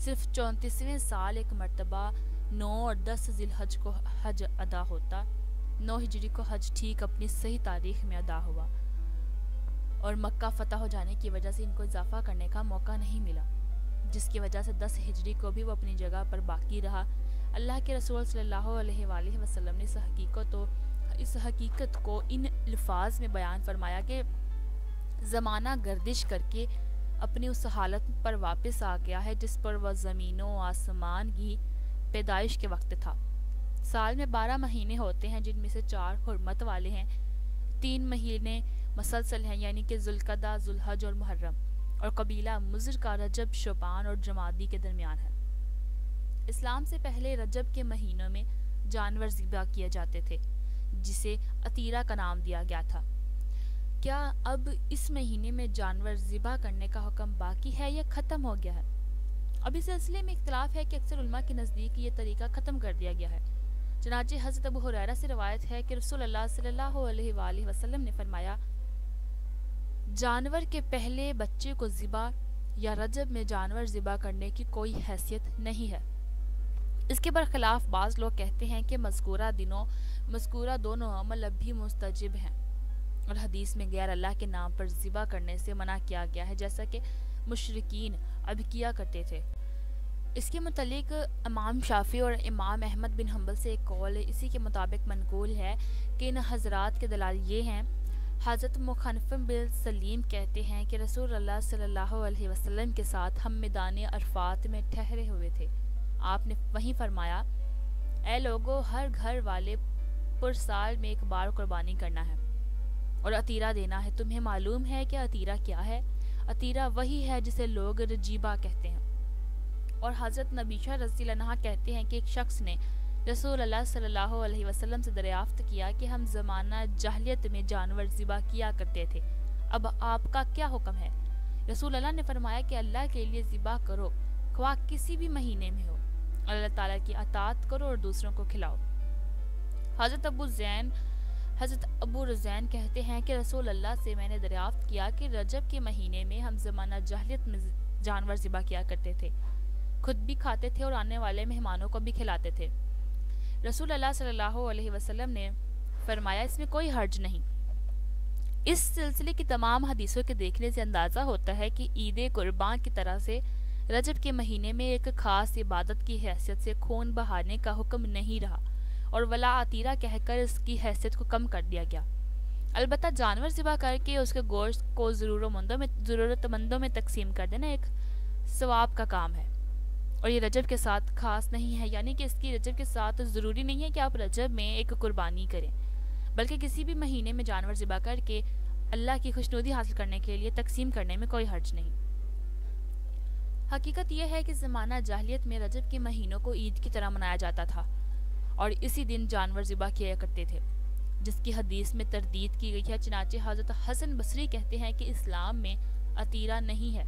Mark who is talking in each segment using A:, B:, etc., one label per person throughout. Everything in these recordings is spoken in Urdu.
A: صرف 34ویں سال ایک مرتبہ 9 اور 10 ذی الحج کو حج ادا ہوتا۔ 9 ہجری کو حج ٹھیک اپنی صحیح تاریخ میں ادا ہوا، اور مکہ فتح ہو جانے کی وجہ سے ان کو اضافہ کرنے کا موقع نہیں ملا، جس کی وجہ سے 10 ہجری کو بھی وہ اپنی جگہ پر باقی رہا۔ اللہ کے رسول صلی اللہ علیہ وآلہ وسلم نے اس حقیقت کو ان الفاظ میں بیان فرمایا کہ زمانہ گردش کر کے اپنی اس حالت پر واپس آ گیا ہے جس پر وہ زمین و آسمان کی پیدائش کے وقت تھا۔ سال میں 12 مہینے ہوتے ہیں، جن میں سے 4 حرمت والے ہیں، 3 مہینے مسلسل ہیں، یعنی کہ ذوالقعدہ، ذوالحج اور محرم، اور قبیلہ مضر کا رجب، شعبان اور جمادی کے درمیان ہے۔ اسلام سے پہلے رجب کے مہینوں میں جانور ذبح کیے جاتے تھے، جسے عتیرہ کا نام دیا گیا تھا۔ کیا اب اس مہینے میں جانور ذبح کرنے کا حکم باقی ہے یا ختم ہو گیا ہے؟ اب اس سلسلے میں اختلاف ہے کہ اکثر علماء کے نزدیک یہ طریقہ ختم کر دیا گیا ہے۔ چنانچہ حضرت ابو ہریرہ سے روایت ہے کہ رسول اللہ صلی اللہ علیہ وآلہ وسلم نے فرمایا، جانور کے پہلے بچے کو ذبح یا رجب میں جانور ذبح کرنے کی کوئی حیثیت نہیں ہے۔ اس کے برخلاف بعض لوگ کہتے ہیں کہ مذکورہ دونوں عمل اب بھی مستجب ہیں، اور حدیث میں غیر اللہ کے نام پر ذبح کرنے سے منع کیا گیا ہے، جیسا کہ مشرکین اب کیا کرتے تھے۔ اس کے متعلق امام شافعی اور امام احمد بن حنبل سے ایک قول اسی کے مطابق منقول ہے کہ ان حضرات کے دلائل یہ ہیں۔ حضرت مخنفم بن سلیم کہتے ہیں کہ رسول اللہ صلی اللہ علیہ وسلم کے ساتھ ہم میدان عرفات میں ٹھہرے ہوئے تھے۔ آپ نے وہیں فرمایا، اے لوگو، ہر گھر والے پر سال میں ایک بار قربانی کرنا ہے اور عتیرہ دینا ہے۔ تمہیں معلوم ہے کہ عتیرہ کیا ہے؟ عتیرہ وہی ہے جسے لوگ رجیبہ کہتے ہیں۔ اور حضرت نبیشہ رضی اللہ عنہا کہتے ہیں کہ ایک شخص نے رسول اللہ صلی اللہ علیہ وسلم سے دریافت کیا کہ ہم زمانہ جاہلیت میں جانور ذبح کیا کرتے تھے، اب آپ کا کیا حکم ہے؟ رسول اللہ نے فرمایا کہ اللہ کے لیے ذبح کرو، خواہ کسی بھی مہینے میں ہو، اللہ تعالیٰ کی اطاعت کرو اور دوسروں کو کھلاؤ۔ حضرت ابو رزین کہتے ہیں کہ رسول اللہ سے میں نے دریافت کیا کہ رجب کے مہینے میں ہم زمانہ جاہلیت میں جانور ذبح کیا کرتے تھے، خود بھی کھاتے تھے اور آنے والے مہمانوں کو بھی کھلاتے تھے۔ رسول اللہ صلی اللہ علیہ وسلم نے فرمایا، اس میں کوئی حرج نہیں۔ اس سلسلے کی تمام حدیثوں کے دیکھنے سے اندازہ ہوتا ہے کہ عید قربان کی طرح سے رجب کے مہینے میں ایک خاص عبادت کی حیثیت سے خون بہانے کا حکم نہیں رہا، اور ولا عتیرہ کہہ کر اس کی حیثیت کو کم کر دیا گیا۔ البتہ جانور ذبح کر کے اس کے گوشت کو ضرورت مندوں میں تقسیم کر دینا ایک ثواب کا کام ہے، اور یہ رجب کے ساتھ خاص نہیں ہے، یعنی کہ اس کی رجب کے ساتھ ضروری نہیں ہے کہ آپ رجب میں ایک قربانی کریں، بلکہ کسی بھی مہینے میں جانور ذبح کر کے اللہ کی خوشنودی حاصل کرنے کے لیے تقسیم کرنے میں کوئی حرج نہیں۔ حقیقت یہ ہے کہ زمانہ جاہلیت میں رجب کے مہینوں کو عید کی طرح منایا جاتا تھا، اور اسی دن جانور ذبح کیا کرتے تھے، جس کی حدیث میں تردید کی گئی ہے۔ چنانچہ حضرت حسن بصری کہتے ہیں کہ اسلام میں عتیرہ نہیں ہے،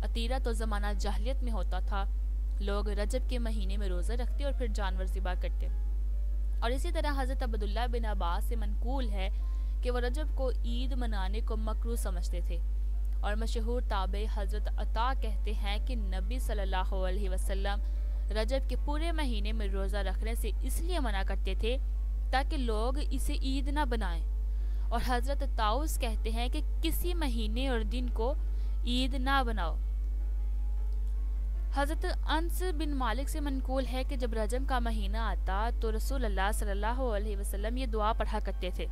A: عتیرہ تو زمانہ جاہلیت میں ہوتا تھا، لوگ رجب کے مہینے میں روزہ رکھتے اور پھر جانور ذبح کرتے۔ اور اسی طرح حضرت عبداللہ بن عباس سے منقول ہے کہ وہ رجب کو عید منانے کو مکروہ سمجھتے تھے، اور مشہور تابعی حضرت عطا کہتے ہیں کہ نبی صلی اللہ علیہ وسلم رجب کے پورے مہینے میں روزہ رکھنے سے اس لیے منع کرتے تھے تاکہ لوگ اسے عید نہ بنائیں، اور حضرت طاؤس کہتے ہیں کہ کسی مہینے اور دن کو عید نہ بناؤ۔ حضرت انس بن مالک سے منقول ہے کہ جب رجب کا مہینہ آتا تو رسول اللہ صلی اللہ علیہ وسلم یہ دعا پڑھا کرتے تھے،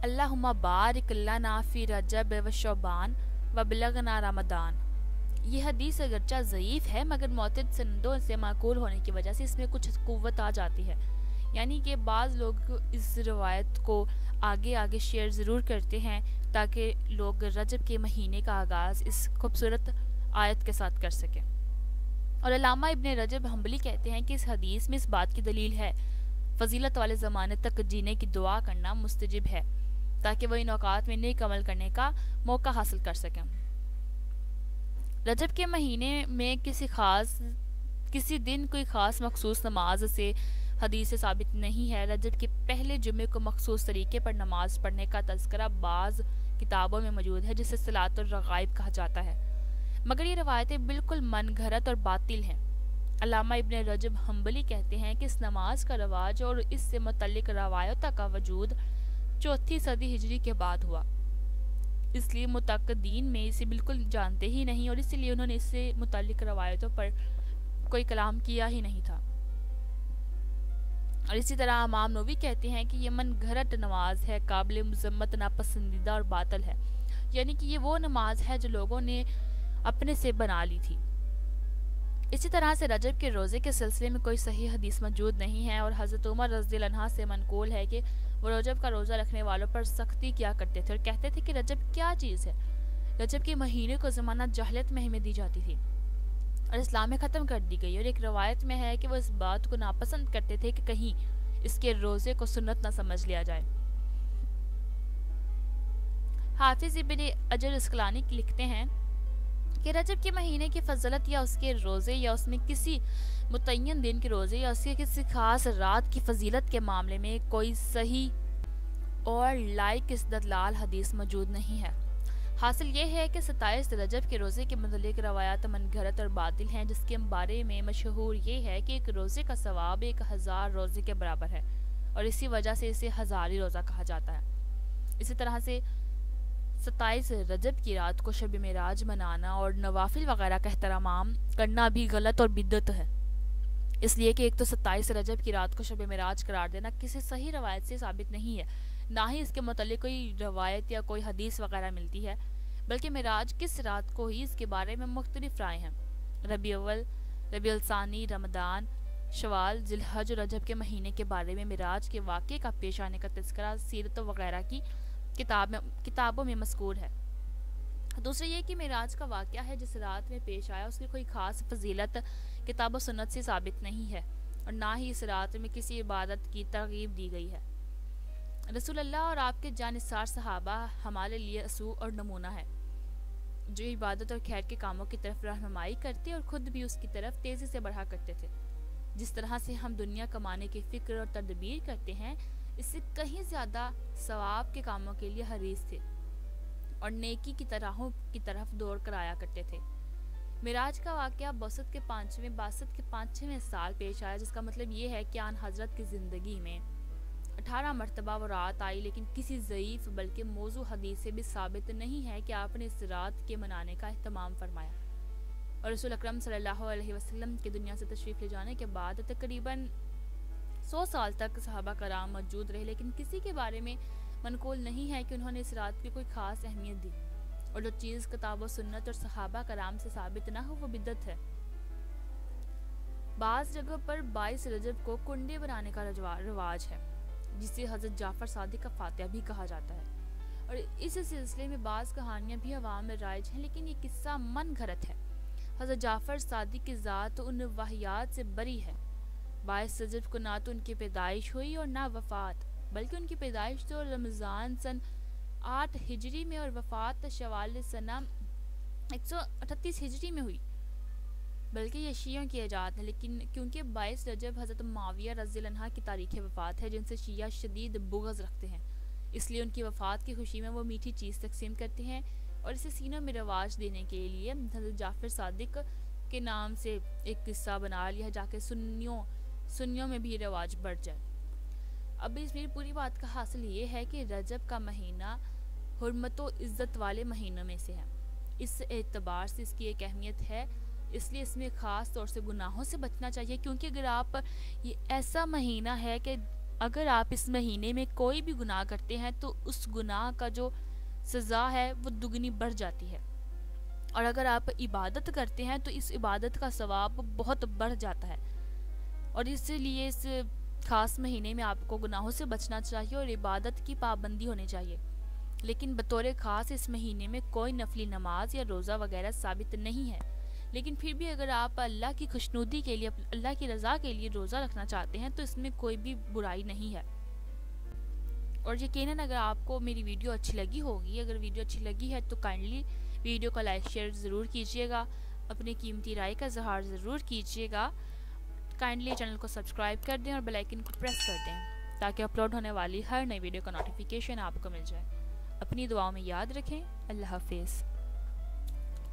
A: اللہم بارک لنا فی رجب و شعبان و بلغنا رمضان۔ یہ حدیث اگرچہ ضعیف ہے مگر معتد سندوں سے معقول ہونے کی وجہ سے اس میں کچھ قوت آ جاتی ہے، یعنی کہ بعض لوگ اس روایت کو آگے شیئر ضرور کرتے ہیں تاکہ لوگ رجب کے مہینے کا آغاز اس خوبصورت آیت کے ساتھ کر سکیں۔ اور علامہ ابن رجب حنبلی کہتے ہیں کہ اس حدیث میں اس بات کی دلیل ہے، فضیلت والے زمانے تک جینے کی دعا کرنا مستجب ہے تاکہ وہ ان اوقات میں نیک عمل کرنے کا موقع حاصل کر سکیں۔ رجب کے مہینے میں کسی دن کوئی خاص مخصوص نماز سے حدیث سے ثابت نہیں ہے۔ رجب کے پہلے جمعے کو مخصوص طریقے پر نماز پڑھنے کا تذکرہ بعض کتابوں میں موجود ہے جسے صلاۃ الرغائب کہا جاتا ہے، مگر یہ روایتیں بالکل من گھڑت اور باطل ہیں۔ علامہ ابن رجب حنبلی کہتے ہیں کہ اس نماز کا رواج اور اس سے متعلق روایتوں کا وجود 4 صدی ہجری کے بعد ہوا، اس لیے متعقدین میں اسے بالکل جانتے ہی نہیں اور اسی لیے انہوں نے اس سے متعلق روایتوں پر کوئی کلام کیا ہی نہیں تھا۔ اور اسی طرح امام نووی کہتے ہیں کہ یہ من گھڑت نماز ہے، قابل مذمت، ناپسندیدہ اور باطل ہے، یعنی کہ یہ وہ نماز ہے جو لوگوں نے اپنے سے بنا لی تھی۔ اسی طرح سے رجب کے روزے کے سلسلے میں کوئی صحیح حدیث موجود نہیں ہے، اور حضرت عمر رضی اللہ عنہ سے منقول ہے کہ وہ رجب کا روزہ رکھنے والوں پر سختی کیا کرتے تھے اور کہتے تھے کہ رجب کیا چیز ہے۔ رجب کے مہینے کو زمانہ جہالت میں اہمیت دی جاتی تھی اور اسلام میں ختم کر دی گئی، اور ایک روایت میں ہے کہ وہ اس بات کو ناپسند کرتے تھے کہ کہیں اس کے روزے کو سنت نہ سمجھ لیا جائے۔ حافظ ابن حجر اسقلانی لکھتے ہیں کہ رجب کے مہینے کی فضیلت یا اس کے روزے یا اس میں کسی متعین دن کے روزے یا اس کے کسی خاص رات کی فضیلت کے معاملے میں کوئی صحیح اور لائق استدلال حدیث موجود نہیں ہے۔ حاصل یہ ہے کہ 27 رجب کے روزے کے متعلق روایات من گھڑت اور باطل ہیں، جس کے بارے میں مشہور یہ ہے کہ ایک روزے کا ثواب 1000 روزے کے برابر ہے اور اسی وجہ سے اسے ہزاری روزہ کہا جاتا ہے۔ اسی طرح سے 27 رجب کی رات کو شب معراج منانا اور نوافل وغیرہ کا اہتمام کرنا بھی غلط اور بدعت ہے، اس لیے کہ ایک تو 27 رجب کی رات کو شب معراج قرار دینا کسی صحیح روایت سے ثابت نہیں ہے، نہ ہی اس کے متعلق کوئی روایت یا کوئی حدیث وغیرہ ملتی ہے، بلکہ معراج کس رات کو ہی اس کے بارے میں مختلف رائے ہیں۔ ربیع اول، ربیع الثانی، رمضان، شوال، ذی الحج اور رجب کے مہینے کے بارے میں معراج کے واقعے کا پیش آنے کا تذکرہ سیرت وغیرہ کی کتابوں میں مذکور ہے۔ دوسرا یہ کہ معراج کا واقعہ ہے جس رات میں پیش آیا اس کی کوئی خاص فضیلت کتاب و سنت سے ثابت نہیں ہے، اور نہ ہی اس رات میں کسی عبادت کی ترغیب دی گئی ہے۔ رسول اللہ اور آپ کے جانثار صحابہ ہمارے لیے اسوہ اور نمونہ ہے، جو عبادت اور خیر کے کاموں کی طرف رہنمائی کرتے اور خود بھی اس کی طرف تیزی سے بڑھا کرتے تھے۔ جس طرح سے ہم دنیا کمانے کی فکر اور تدبیر کرتے ہیں، اس سے کہیں زیادہ ثواب کے کاموں کے لیے حریص تھے اور نیکی کی طرحوں کی طرف دوڑ کر آیا کرتے تھے۔ معراج کا واقعہ باسط کے 5ویں سال پیش آیا، جس کا مطلب یہ ہے کہ آن حضرت کی زندگی میں 18 مرتبہ وہ رات آئی، لیکن کسی ضعیف بلکہ موضوع حدیث سے بھی ثابت نہیں ہے کہ آپ نے اس رات کے منانے کا اہتمام فرمایا۔ اور رسول اکرم صلی اللہ علیہ وسلم کی دنیا سے تشریف لے جانے کے بعد تقریباً 100 سال تک صحابہ کرام موجود رہے، لیکن کسی کے بارے میں منقول نہیں ہے کہ انہوں نے اس رات کی کوئی خاص اہمیت دی، اور جو چیز کتاب و سنت اور صحابہ کرام سے ثابت نہ ہو وہ بدعت ہے۔ بعض جگہ پر 22 رجب کو کنڈے بنانے کا رواج ہے، جسے حضرت جعفر صادق کا فاتحہ بھی کہا جاتا ہے، اور اس سلسلے میں بعض کہانیاں بھی عوام میں رائج ہیں، لیکن یہ قصہ من گھڑت ہے۔ حضرت جعفر صادق کی ذات ان واہیات سے بری ہے۔ 22 رجب کو نہ تو ان کی پیدائش ہوئی اور نہ وفات، بلکہ ان کی پیدائش تو رمضان سن 8 ہجری میں اور وفات شوال سنہ 138 ہجری میں ہوئی، بلکہ یہ شیعوں کی ایجاد ہے، لیکن کیونکہ 22 رجب حضرت معاویہ رضی اللہ عنہ کی تاریخ وفات ہے جن سے شیعہ شدید بغض رکھتے ہیں، اس لیے ان کی وفات کی خوشی میں وہ میٹھی چیز تقسیم کرتے ہیں اور اسے سینوں میں رواج دینے کے لیے حضرت جعفر صادق کے نام سے ایک قصہ بنا لیا جا کے سنیوں میں بھی رواج بڑھ جائے۔ اب اس میری پوری بات کا حاصل یہ ہے کہ رجب کا مہینہ حرمت و عزت والے مہینوں میں سے ہے، اس اعتبار سے اس کی ایک اہمیت ہے، اس لیے اس میں خاص طور سے گناہوں سے بچنا چاہیے، کیونکہ اگر آپ یہ ایسا مہینہ ہے کہ اگر آپ اس مہینے میں کوئی بھی گناہ کرتے ہیں تو اس گناہ کا جو سزا ہے وہ دگنی بڑھ جاتی ہے، اور اگر آپ عبادت کرتے ہیں تو اس عبادت کا ثواب بہت بڑھ جاتا ہے، اور اس لیے اس خاص مہینے میں آپ کو گناہوں سے بچنا چاہیے اور عبادت کی پابندی ہونی چاہیے، لیکن بطور خاص اس مہینے میں کوئی نفلی نماز یا روزہ وغیرہ ثابت نہیں ہے، لیکن پھر بھی اگر آپ اللہ کی خوشنودی کے لیے، اللہ کی رضا کے لیے روزہ رکھنا چاہتے ہیں تو اس میں کوئی بھی برائی نہیں ہے۔ اور یقیناً اگر آپ کو میری ویڈیو اچھی لگی ہوگی، اگر ویڈیو اچھی لگی ہے تو کائنڈلی ویڈیو کو لائک شیئر ضرور کیجیے گا، اپنی قیمتی رائے کا اظہار ضرور کیجیے گا، کائنڈلی چینل کو سبسکرائب کر دیں اور بیل آئیکن کو پریس کر دیں تاکہ اپلوڈ ہونے والی ہر نئی ویڈیو کا نوٹیفیکیشن آپ کو مل جائے۔ اپنی دعاؤں میں یاد رکھیں۔ اللہ حافظ۔